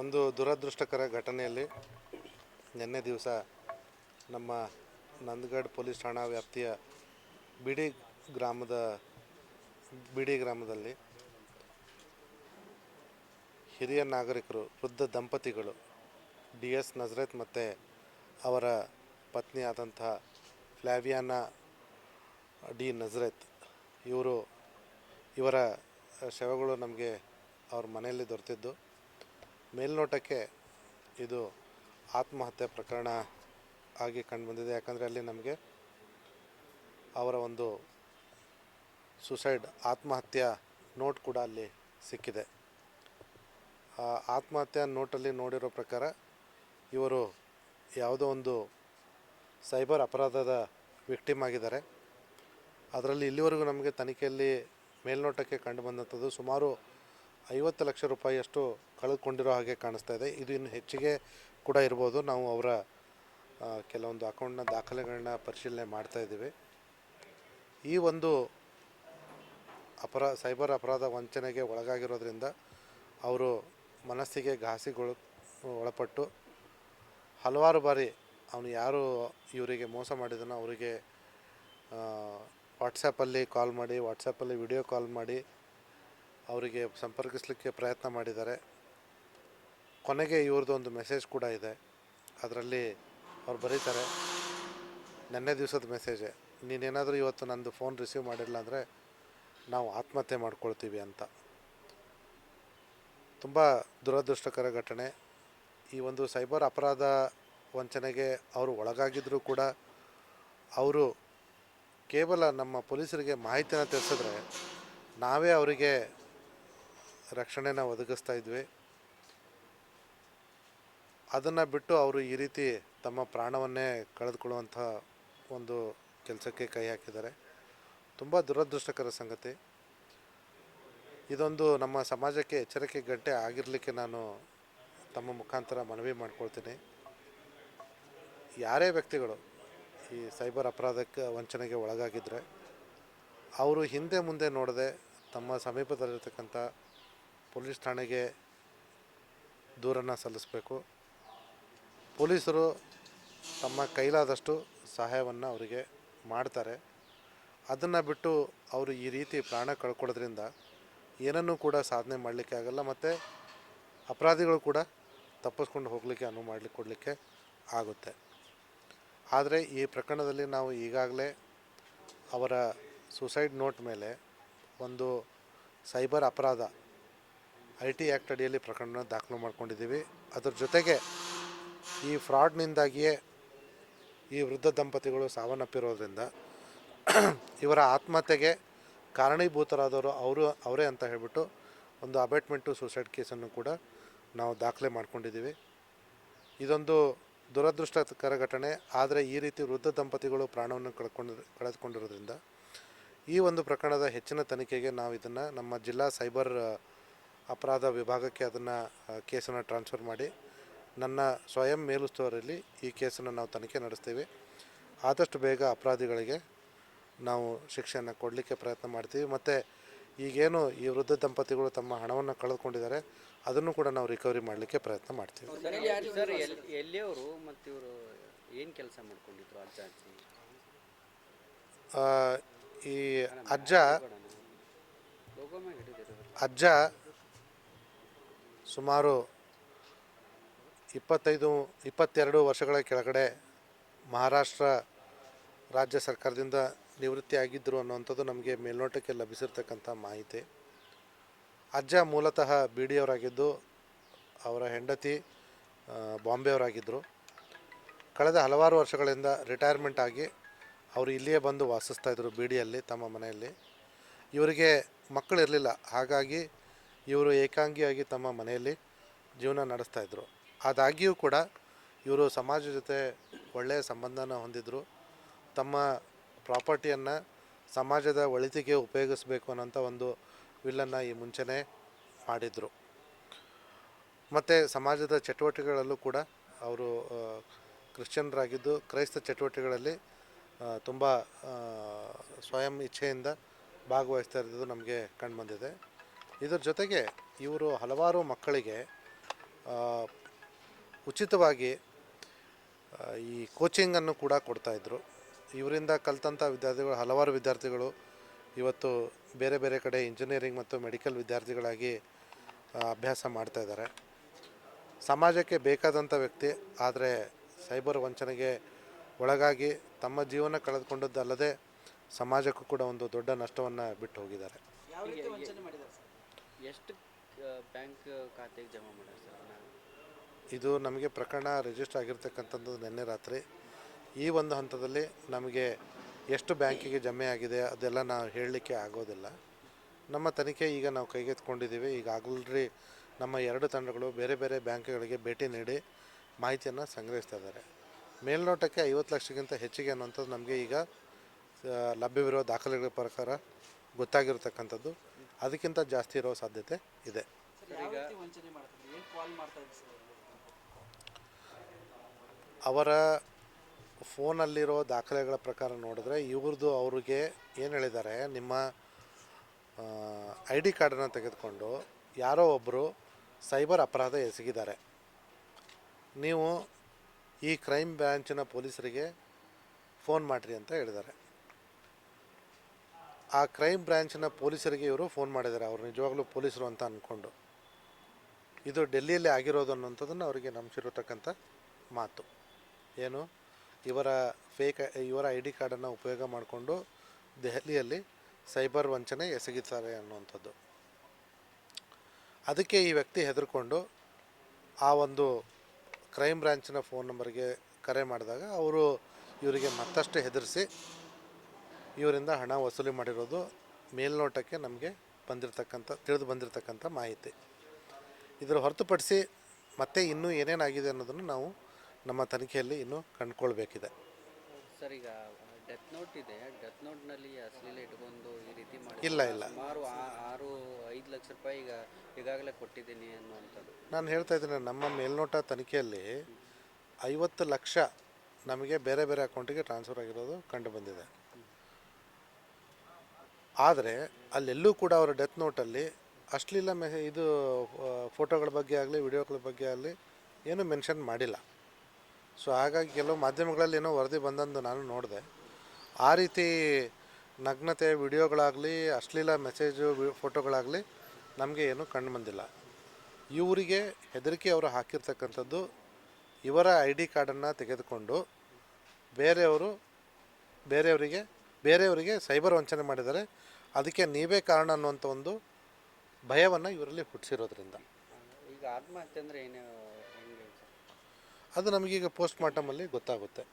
ಒಂದು ದುರದೃಷ್ಟಕರ ಘಟನೆಯಲ್ಲಿ ನಿನ್ನೆ ದಿವಸ ನಮ್ಮ ನಂದಗಡ್ ಪೊಲೀಸ್ ಠಾಣಾ ವ್ಯಾಪ್ತಿಯ ಬಿಡಿ ಗ್ರಾಮದ ಗ್ರಾಮದಲ್ಲಿ ಹಿರಿಯ ನಾಗರಿಕರು ವೃದ್ಧ ದಂಪತಿಗಳು DS ನಜರತ್ ಮತ್ತು ಅವರ ಪತ್ನಿಯಾದಂಥ ಫ್ಲಾವಿಯಾನಾ ಡಿ ನಜರತ್ ಇವರ ಶವಗಳು ನಮಗೆ ಅವ್ರ ಮನೆಯಲ್ಲಿ ದೊರೆತಿದ್ದು, ಮೇಲ್ನೋಟಕ್ಕೆ ಇದು ಆತ್ಮಹತ್ಯೆ ಪ್ರಕರಣ ಆಗಿ ಕಂಡುಬಂದಿದೆ. ಯಾಕಂದರೆ ಅಲ್ಲಿ ನಮಗೆ ಅವರ ಒಂದು ಆತ್ಮಹತ್ಯಾ ನೋಟ್ ಕೂಡ ಅಲ್ಲಿ ಸಿಕ್ಕಿದೆ. ಆತ್ಮಹತ್ಯಾ ನೋಟಲ್ಲಿ ನೋಡಿರೋ ಪ್ರಕಾರ ಇವರು ಯಾವುದೋ ಒಂದು ಸೈಬರ್ ಅಪರಾಧದ ವಿಕ್ಟಿಮ್ ಆಗಿದ್ದಾರೆ. ಅದರಲ್ಲಿ ಇಲ್ಲಿವರೆಗೂ ನಮಗೆ ತನಿಖೆಯಲ್ಲಿ ಮೇಲ್ನೋಟಕ್ಕೆ ಕಂಡುಬಂದಂಥದ್ದು ಸುಮಾರು 50 ಲಕ್ಷ ರೂಪಾಯಿಯಷ್ಟು ಕಳೆದುಕೊಂಡಿರೋ ಹಾಗೆ ಕಾಣಿಸ್ತಾ ಇದೆ. ಇದು ಇನ್ನು ಹೆಚ್ಚಿಗೆ ಕೂಡ ಇರ್ಬೋದು. ನಾವು ಅವರ ಕೆಲವೊಂದು ಅಕೌಂಟ್ನ ದಾಖಲೆಗಳನ್ನ ಪರಿಶೀಲನೆ ಮಾಡ್ತಾಯಿದ್ದೀವಿ. ಈ ಒಂದು ಸೈಬರ್ ಅಪರಾಧ ವಂಚನೆಗೆ ಒಳಗಾಗಿರೋದ್ರಿಂದ ಅವರು ಮನಸ್ಸಿಗೆ ಒಳಪಟ್ಟು ಹಲವಾರು ಬಾರಿ ಅವನು ಯಾರು ಇವರಿಗೆ ಮೋಸ ಮಾಡಿದನೋ ಅವರಿಗೆ ವಾಟ್ಸಪ್ಪಲ್ಲಿ ಕಾಲ್ ಮಾಡಿ, ವಾಟ್ಸಪ್ಪಲ್ಲಿ ವಿಡಿಯೋ ಕಾಲ್ ಮಾಡಿ ಅವರಿಗೆ ಸಂಪರ್ಕಿಸಲಿಕ್ಕೆ ಪ್ರಯತ್ನ ಮಾಡಿದ್ದಾರೆ. ಕೊನೆಗೆ ಇವ್ರದ್ದು ಒಂದು ಮೆಸೇಜ್ ಕೂಡ ಇದೆ. ಅದರಲ್ಲಿ ಅವ್ರು ಬರೀತಾರೆ, ನೆನ್ನೆ ದಿವಸದ ಮೆಸೇಜೆ, ನೀನೇನಾದರೂ ಇವತ್ತು ನಂದು ಫೋನ್ ರಿಸೀವ್ ಮಾಡಿಲ್ಲ ಅಂದರೆ ನಾವು ಆತ್ಮಹತ್ಯೆ ಮಾಡ್ಕೊಳ್ತೀವಿ ಅಂತ. ತುಂಬ ದುರದೃಷ್ಟಕರ ಘಟನೆ. ಈ ಒಂದು ಸೈಬರ್ ಅಪರಾಧ ವಂಚನೆಗೆ ಅವರು ಒಳಗಾಗಿದ್ದರೂ ಕೂಡ ಅವರು ಕೇವಲ ನಮ್ಮ ಪೊಲೀಸರಿಗೆ ಮಾಹಿತಿನ ತಿಳಿಸಿದ್ರೆ ನಾವೇ ಅವರಿಗೆ ರಕ್ಷಣೆನ ಒದಗಿಸ್ತಾ ಇದ್ವಿ. ಅದನ್ನು ಬಿಟ್ಟು ಅವರು ಈ ರೀತಿ ತಮ್ಮ ಪ್ರಾಣವನ್ನೇ ಕಳೆದುಕೊಳ್ಳುವಂಥ ಒಂದು ಕೆಲಸಕ್ಕೆ ಕೈ ಹಾಕಿದ್ದಾರೆ. ತುಂಬ ದುರದೃಷ್ಟಕರ ಸಂಗತಿ. ಇದೊಂದು ನಮ್ಮ ಸಮಾಜಕ್ಕೆ ಎಚ್ಚರಿಕೆ ಗಂಟೆ ಆಗಿರಲಿಕ್ಕೆ ನಾನು ತಮ್ಮ ಮುಖಾಂತರ ಮನವಿ ಮಾಡ್ಕೊಳ್ತೀನಿ. ಯಾರೇ ವ್ಯಕ್ತಿಗಳು ಈ ಸೈಬರ್ ಅಪರಾಧಕ್ಕೆ ವಂಚನೆಗೆ ಒಳಗಾಗಿದ್ದರೆ ಅವರು ಹಿಂದೆ ಮುಂದೆ ನೋಡದೆ ತಮ್ಮ ಸಮೀಪದಲ್ಲಿರ್ತಕ್ಕಂಥ ಪೊಲೀಸ್ ಠಾಣೆಗೆ ದೂರನ್ನು ಸಲ್ಲಿಸಬೇಕು. ಪೊಲೀಸರು ತಮ್ಮ ಕೈಲಾದಷ್ಟು ಸಹಾಯವನ್ನು ಅವರಿಗೆ ಮಾಡ್ತಾರೆ. ಅದನ್ನು ಬಿಟ್ಟು ಅವರು ಈ ರೀತಿ ಪ್ರಾಣ ಕಳ್ಕೊಳ್ಳೋದ್ರಿಂದ ಏನನ್ನೂ ಕೂಡ ಸಾಧನೆ ಮಾಡಲಿಕ್ಕೆ ಆಗಲ್ಲ, ಮತ್ತು ಅಪರಾಧಿಗಳು ಕೂಡ ತಪ್ಪಿಸ್ಕೊಂಡು ಹೋಗಲಿಕ್ಕೆ ಕೊಡಲಿಕ್ಕೆ ಆಗುತ್ತೆ. ಆದರೆ ಈ ಪ್ರಕರಣದಲ್ಲಿ ನಾವು ಈಗಾಗಲೇ ಅವರ ಸೂಸೈಡ್ ನೋಟ್ ಮೇಲೆ ಒಂದು ಸೈಬರ್ ಅಪರಾಧ IT ಆ್ಯಕ್ಟ್ ಅಡಿಯಲ್ಲಿ ಪ್ರಕರಣ ದಾಖಲು ಮಾಡ್ಕೊಂಡಿದ್ದೀವಿ. ಅದರ ಜೊತೆಗೆ ಈ ಫ್ರಾಡ್ನಿಂದಾಗಿಯೇ ಈ ವೃದ್ಧ ದಂಪತಿಗಳು ಸಾವನ್ನಪ್ಪಿರೋದ್ರಿಂದ ಇವರ ಆತ್ಮಹತ್ಯೆಗೆ ಕಾರಣೀಭೂತರಾದವರು ಅವರೇ ಅಂತ ಹೇಳಿಬಿಟ್ಟು ಒಂದು ಅಬೇಟ್ಮೆಂಟ್ ಟು ಸೂಸೈಡ್ ಕೇಸನ್ನು ಕೂಡ ನಾವು ದಾಖಲೆ ಮಾಡ್ಕೊಂಡಿದ್ದೀವಿ. ಇದೊಂದು ದುರದೃಷ್ಟಕರ ಘಟನೆ. ಆದರೆ ಈ ರೀತಿ ವೃದ್ಧ ದಂಪತಿಗಳು ಪ್ರಾಣವನ್ನು ಕಳೆದುಕೊಂಡಿರೋದ್ರಿಂದ ಈ ಒಂದು ಪ್ರಕರಣದ ಹೆಚ್ಚಿನ ತನಿಖೆಗೆ ನಾವು ಇದನ್ನು ನಮ್ಮ ಜಿಲ್ಲಾ ಸೈಬರ್ ಅಪರಾಧ ವಿಭಾಗಕ್ಕೆ ಅದನ್ನು ಕೇಸನ್ನು ಟ್ರಾನ್ಸ್ಫರ್ ಮಾಡಿ ನನ್ನ ಸ್ವಯಂ ಮೇಲುಸ್ತುವಾರಿಯಲ್ಲಿ ಈ ಕೇಸನ್ನು ನಾವು ತನಿಖೆ ನಡೆಸ್ತೀವಿ. ಆದಷ್ಟು ಬೇಗ ಅಪರಾಧಿಗಳಿಗೆ ನಾವು ಶಿಕ್ಷೆಯನ್ನು ಕೊಡಲಿಕ್ಕೆ ಪ್ರಯತ್ನ ಮಾಡ್ತೀವಿ. ಮತ್ತು ಈಗೇನು ಈ ವೃದ್ಧ ದಂಪತಿಗಳು ತಮ್ಮ ಹಣವನ್ನು ಕಳೆದುಕೊಂಡಿದ್ದಾರೆ ಅದನ್ನು ಕೂಡ ನಾವು ರಿಕವರಿ ಮಾಡಲಿಕ್ಕೆ ಪ್ರಯತ್ನ ಮಾಡ್ತೀವಿ. ಎಲ್ಲಿಯವರು ಮತ್ತು ಇವರು ಏನು ಕೆಲಸ ಮಾಡ್ಕೊಂಡಿದ್ರು ಈ ಅಜ್ಜ ಸುಮಾರು 22 ವರ್ಷಗಳ ಕೆಳಗಡೆ ಮಹಾರಾಷ್ಟ್ರ ರಾಜ್ಯ ಸರ್ಕಾರದಿಂದ ನಿವೃತ್ತಿ ಆಗಿದ್ದರು ಅನ್ನುವಂಥದ್ದು ನಮಗೆ ಮೇಲ್ನೋಟಕ್ಕೆ ಲಭಿಸಿರ್ತಕ್ಕಂಥ ಮಾಹಿತಿ. ಅಜ್ಜ ಮೂಲತಃ ಬೀಡಿಯವರಾಗಿದ್ದು ಅವರ ಹೆಂಡತಿ ಬಾಂಬೆಯವರಾಗಿದ್ದರು. ಕಳೆದ ಹಲವಾರು ವರ್ಷಗಳಿಂದ ರಿಟೈರ್ಮೆಂಟ್ ಆಗಿ ಅವರು ಇಲ್ಲಿಯೇ ಬಂದು ವಾಸಿಸ್ತಾಯಿದ್ರು ಬೀಡಿಯಲ್ಲಿ ತಮ್ಮ ಮನೆಯಲ್ಲಿ. ಇವರಿಗೆ ಮಕ್ಕಳಿರಲಿಲ್ಲ, ಹಾಗಾಗಿ ಇವರು ಏಕಾಂಗಿಯಾಗಿ ತಮ್ಮ ಮನೆಯಲ್ಲಿ ಜೀವನ ನಡೆಸ್ತಾಯಿದ್ರು. ಆದಾಗ್ಯೂ ಕೂಡ ಇವರು ಸಮಾಜ ಜೊತೆ ಒಳ್ಳೆಯ ಸಂಬಂಧನ ಹೊಂದಿದ್ರು. ತಮ್ಮ ಪ್ರಾಪರ್ಟಿಯನ್ನು ಸಮಾಜದ ಒಳಿತಿಗೆ ಉಪಯೋಗಿಸಬೇಕು ಅನ್ನೋಂಥ ಒಂದು ವಿಲ್ಲನ್ನು ಈ ಮುಂಚೆನೇ ಮಾಡಿದರು. ಮತ್ತು ಸಮಾಜದ ಚಟುವಟಿಕೆಗಳಲ್ಲೂ ಕೂಡ ಅವರು ಕ್ರಿಶ್ಚಿಯನ್ರಾಗಿದ್ದು ಕ್ರೈಸ್ತ ಚಟುವಟಿಕೆಗಳಲ್ಲಿ ತುಂಬ ಸ್ವಯಂ ಇಚ್ಛೆಯಿಂದ ಭಾಗವಹಿಸ್ತಾ ಇರೋದು ನಮಗೆ ಕಂಡುಬಂದಿದೆ. ಇದರ ಜೊತೆಗೆ ಇವರು ಹಲವಾರು ಮಕ್ಕಳಿಗೆ ಉಚಿತವಾಗಿ ಈ ಕೋಚಿಂಗನ್ನು ಕೂಡ ಕೊಡ್ತಾಯಿದ್ರು. ಇವರಿಂದ ಕಲಿತಂಥ ವಿದ್ಯಾರ್ಥಿಗಳು, ಹಲವಾರು ವಿದ್ಯಾರ್ಥಿಗಳು ಇವತ್ತು ಬೇರೆ ಬೇರೆ ಕಡೆ ಇಂಜಿನಿಯರಿಂಗ್ ಮತ್ತು ಮೆಡಿಕಲ್ ವಿದ್ಯಾರ್ಥಿಗಳಾಗಿ ಅಭ್ಯಾಸ ಮಾಡ್ತಾಯಿದ್ದಾರೆ. ಸಮಾಜಕ್ಕೆ ಬೇಕಾದಂಥ ವ್ಯಕ್ತಿ, ಆದರೆ ಸೈಬರ್ ವಂಚನೆಗೆ ಒಳಗಾಗಿ ತಮ್ಮ ಜೀವನ ಕಳೆದುಕೊಂಡದ್ದಲ್ಲದೆ ಸಮಾಜಕ್ಕೂ ಕೂಡ ಒಂದು ದೊಡ್ಡ ನಷ್ಟವನ್ನು ಬಿಟ್ಟು ಹೋಗಿದ್ದಾರೆ. ಯಾವ ರೀತಿ ವಂಚನೆ ಮಾಡಿದ್ದಾರೆ ಸರ್? ಎಷ್ಟು ಬ್ಯಾಂಕ್ ಖಾತೆಗೆ ಜಮಾ ಮಾಡ್ಯಾರ ಸರ್ ಹಣ? ಇದು ನಮಗೆ ಪ್ರಕರಣ ರಿಜಿಸ್ಟರ್ ಆಗಿರ್ತಕ್ಕಂಥದ್ದು ನಿನ್ನೆ ರಾತ್ರಿ. ಈ ಒಂದು ಹಂತದಲ್ಲಿ ನಮಗೆ ಎಷ್ಟು ಬ್ಯಾಂಕಿಗೆ ಜಮೆ ಆಗಿದೆ ಅದೆಲ್ಲ ನಾವು ಹೇಳಲಿಕ್ಕೆ ಆಗೋದಿಲ್ಲ. ನಮ್ಮ ತನಿಖೆ ಈಗ ನಾವು ಕೈಗೆತ್ತಿಕೊಂಡಿದ್ದೀವಿ. ಈಗಾಗಲೇ ನಮ್ಮ 2 ತಂಡಗಳು ಬೇರೆ ಬೇರೆ ಬ್ಯಾಂಕ್ಗಳಿಗೆ ಭೇಟಿ ನೀಡಿ ಮಾಹಿತಿಯನ್ನು ಸಂಗ್ರಹಿಸ್ತಾ ಇದ್ದಾರೆ. ಮೇಲ್ನೋಟಕ್ಕೆ 50 ಲಕ್ಷಕ್ಕಿಂತ ಹೆಚ್ಚಿಗೆ ಅನ್ನುವಂಥದ್ದು ನಮಗೆ ಈಗ ಲಭ್ಯವಿರೋ ದಾಖಲೆಗಳ ಪ್ರಕಾರ ಗೊತ್ತಾಗಿರ್ತಕ್ಕಂಥದ್ದು. ಅದಕ್ಕಿಂತ ಜಾಸ್ತಿ ಇರೋ ಸಾಧ್ಯತೆ ಇದೆ. ಸರ್, ಯಾವ ರೀತಿ ವಂಚನೆ ಮಾಡ್ತಾರೆ? ಏನು ಕಾಲ್ ಮಾಡ್ತಾ ಇದ್ದೀವಿ ಸರ್? ಅವರ ಫೋನಲ್ಲಿರೋ ದಾಖಲೆಗಳ ಪ್ರಕಾರ ನೋಡಿದ್ರೆ ಇವ್ರದ್ದು ಅವ್ರಿಗೆ ಏನು ಹೇಳಿದ್ದಾರೆ, ನಿಮ್ಮ ID ಕಾರ್ಡನ್ನು ತೆಗೆದುಕೊಂಡು ಯಾರೋ ಒಬ್ಬರು ಸೈಬರ್ ಅಪರಾಧ ಎಸಗಿದ್ದಾರೆ, ನೀವು ಈ ಕ್ರೈಮ್ ಬ್ರಾಂಚಿನ ಪೊಲೀಸರಿಗೆ ಫೋನ್ ಮಾಡಿರಿ ಅಂತ ಹೇಳಿದ್ದಾರೆ. ಆ ಕ್ರೈಮ್ ಬ್ರಾಂಚಿನ ಪೊಲೀಸರಿಗೆ ಇವರು ಫೋನ್ ಮಾಡಿದ್ದಾರೆ, ಅವರು ನಿಜವಾಗ್ಲೂ ಪೊಲೀಸರು ಅಂತ ಅಂದ್ಕೊಂಡು. ಇದು ಡೆಲ್ಲಿಯಲ್ಲಿ ಆಗಿರೋದು ಅನ್ನೋಂಥದ್ದನ್ನು ಅವರಿಗೆ ನಂಬಿಸಿರತಕ್ಕಂಥ ಮಾತು. ಏನು, ಇವರ ಇವರ ID ಕಾರ್ಡನ್ನು ಉಪಯೋಗ ಮಾಡಿಕೊಂಡು ದೆಹಲಿಯಲ್ಲಿ ಸೈಬರ್ ವಂಚನೆ ಎಸಗಿದ್ದಾರೆ ಅನ್ನುವಂಥದ್ದು. ಅದಕ್ಕೆ ಈ ವ್ಯಕ್ತಿ ಹೆದರ್ಕೊಂಡು ಆ ಒಂದು ಕ್ರೈಮ್ ಬ್ರಾಂಚಿನ ಫೋನ್ ನಂಬರ್ಗೆ ಕರೆ ಮಾಡಿದಾಗ ಅವರು ಇವರಿಗೆ ಮತ್ತಷ್ಟು ಹೆದರಿಸಿ ಇವರಿಂದ ಹಣ ವಸೂಲಿ ಮಾಡಿರೋದು ಮೇಲ್ನೋಟಕ್ಕೆ ನಮಗೆ ತಿಳಿದು ಬಂದಿರತಕ್ಕಂಥ ಮಾಹಿತಿ. ಇದರ ಹೊರತುಪಡಿಸಿ ಮತ್ತೆ ಇನ್ನೂ ಏನೇನಾಗಿದೆ ಅನ್ನೋದನ್ನು ನಾವು ನಮ್ಮ ತನಿಖೆಯಲ್ಲಿ ಇನ್ನೂ ಕಂಡುಕೊಳ್ಬೇಕಿದೆ. ಸರ್, ಈಗ ಡೆತ್ ನೋಟ್ ಇದೆ, ಡೆತ್ ನೋಟ್ನಲ್ಲಿ ಅಶ್ಲೀಲ ಇಟ್ಕೊಂಡು ಈ ರೀತಿ ಮಾಡಿ ಇಲ್ಲ ಸುಮಾರು 5 ಲಕ್ಷ ರೂಪಾಯಿ ಈಗಾಗಲೇ ಕೊಟ್ಟಿದ್ದೀನಿ ಅನ್ನುವಂಥದ್ದು. ನಾನು ಹೇಳ್ತಾ ಇದ್ದೀನಿ, ನಮ್ಮ ಮೇಲ್ನೋಟ ತನಿಖೆಯಲ್ಲಿ 50 ಲಕ್ಷ ನಮಗೆ ಬೇರೆ ಬೇರೆ ಅಕೌಂಟಿಗೆ ಟ್ರಾನ್ಸ್ಫರ್ ಆಗಿರೋದು ಕಂಡು ಬಂದಿದೆ. ಆದರೆ ಅಲ್ಲೆಲ್ಲೂ ಕೂಡ ಅವರ ಡೆತ್ ನೋಟಲ್ಲಿ ಅಶ್ಲೀಲ ಇದು ಫೋಟೋಗಳ ಬಗ್ಗೆ ಆಗಲಿ ವಿಡಿಯೋಗಳ ಬಗ್ಗೆ ಆಗಲಿ ಏನೂ ಮೆನ್ಷನ್ ಮಾಡಿಲ್ಲ. ಸೊ ಹಾಗಾಗಿ ಕೆಲವು ಮಾಧ್ಯಮಗಳಲ್ಲಿ ಏನೋ ವರದಿ ಬಂದಂದು ನಾನು ನೋಡಿದೆ. ಆ ರೀತಿ ನಗ್ನತೆ ವಿಡಿಯೋಗಳಾಗಲಿ ಅಶ್ಲೀಲ ಮೆಸೇಜು ಫೋಟೋಗಳಾಗಲಿ ನಮಗೆ ಏನೂ ಕಂಡು ಬಂದಿಲ್ಲ. ಇವರಿಗೆ ಹೆದರಿಕೆ ಅವರು ಹಾಕಿರ್ತಕ್ಕಂಥದ್ದು, ಇವರ ID ಕಾರ್ಡನ್ನು ತೆಗೆದುಕೊಂಡು ಬೇರೆಯವರಿಗೆ ಸೈಬರ್ ವಂಚನೆ ಮಾಡಿದ್ದಾರೆ, ಅದಕ್ಕೆ ನೀವೇ ಕಾರಣ ಅನ್ನುವಂಥ ಒಂದು ಭಯವನ್ನು ಇವರಲ್ಲಿ ಹುಟ್ಟಿಸಿರೋದ್ರಿಂದ. ಈಗ ಆತ್ಮಹತ್ಯೆ ಅಂದರೆ ಏನು, ಹೆಂಗೆ ಸರ್? ಅದು ನಮಗೀಗ ಪೋಸ್ಟ್ ಮಾರ್ಟಮಲ್ಲಿ ಗೊತ್ತಾಗುತ್ತೆ.